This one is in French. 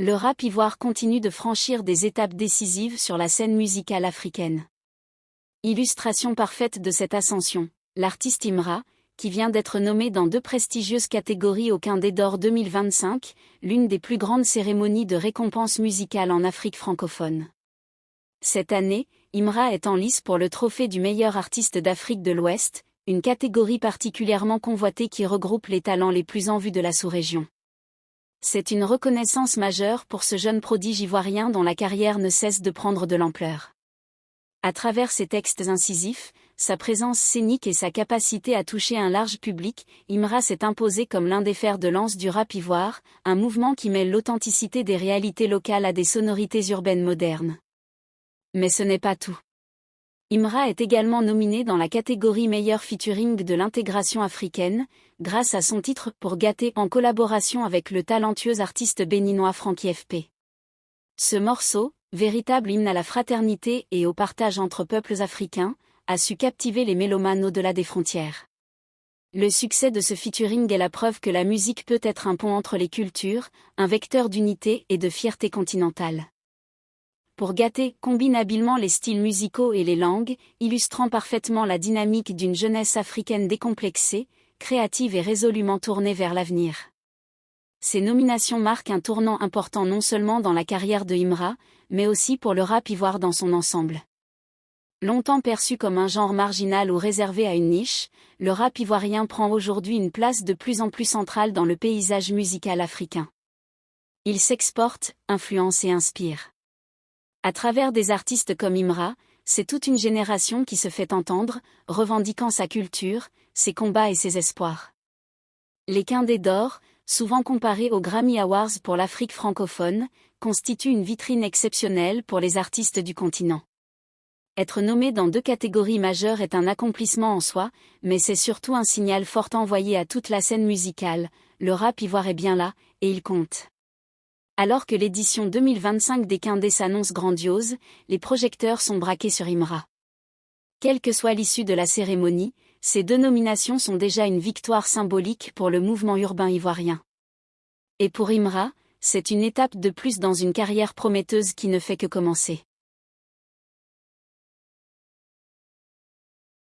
le rap ivoire continue de franchir des étapes décisives sur la scène musicale africaine. Illustration parfaite de cette ascension, l'artiste Imra, qui vient d'être nommé dans 2 prestigieuses catégories au Quindet d'Or 2025, l'une des plus grandes cérémonies de récompense musicale en Afrique francophone. Cette année, Imra est en lice pour le trophée du meilleur artiste d'Afrique de l'Ouest, une catégorie particulièrement convoitée qui regroupe les talents les plus en vue de la sous-région. C'est une reconnaissance majeure pour ce jeune prodige ivoirien dont la carrière ne cesse de prendre de l'ampleur. À travers ses textes incisifs, sa présence scénique et sa capacité à toucher un large public, Imra s'est imposé comme l'un des fers de lance du rap ivoire, un mouvement qui mêle l'authenticité des réalités locales à des sonorités urbaines modernes. Mais ce n'est pas tout. Imra est également nominé dans la catégorie meilleur featuring de l'intégration africaine, grâce à son titre Pour gâter en collaboration avec le talentueux artiste béninois Franky FP. Ce morceau, véritable hymne à la fraternité et au partage entre peuples africains, a su captiver les mélomanes au-delà des frontières. Le succès de ce featuring est la preuve que la musique peut être un pont entre les cultures, un vecteur d'unité et de fierté continentale. Pour gâter combine habilement les styles musicaux et les langues, illustrant parfaitement la dynamique d'une jeunesse africaine décomplexée, créative et résolument tournée vers l'avenir. Ces nominations marquent un tournant important non seulement dans la carrière de Imra, mais aussi pour le rap ivoire dans son ensemble. Longtemps perçu comme un genre marginal ou réservé à une niche, le rap ivoirien prend aujourd'hui une place de plus en plus centrale dans le paysage musical africain. Il s'exporte, influence et inspire. À travers des artistes comme Imra, c'est toute une génération qui se fait entendre, revendiquant sa culture, ses combats et ses espoirs. Les Quindets d'Or, souvent comparés aux Grammy Awards pour l'Afrique francophone, constituent une vitrine exceptionnelle pour les artistes du continent. Être nommé dans 2 catégories majeures est un accomplissement en soi, mais c'est surtout un signal fort envoyé à toute la scène musicale, le rap ivoire est bien là, et il compte. Alors que l'édition 2025 des Quindets s'annonce grandiose, les projecteurs sont braqués sur Imra. Quelle que soit l'issue de la cérémonie, ces 2 nominations sont déjà une victoire symbolique pour le mouvement urbain ivoirien. Et pour Imra, c'est une étape de plus dans une carrière prometteuse qui ne fait que commencer.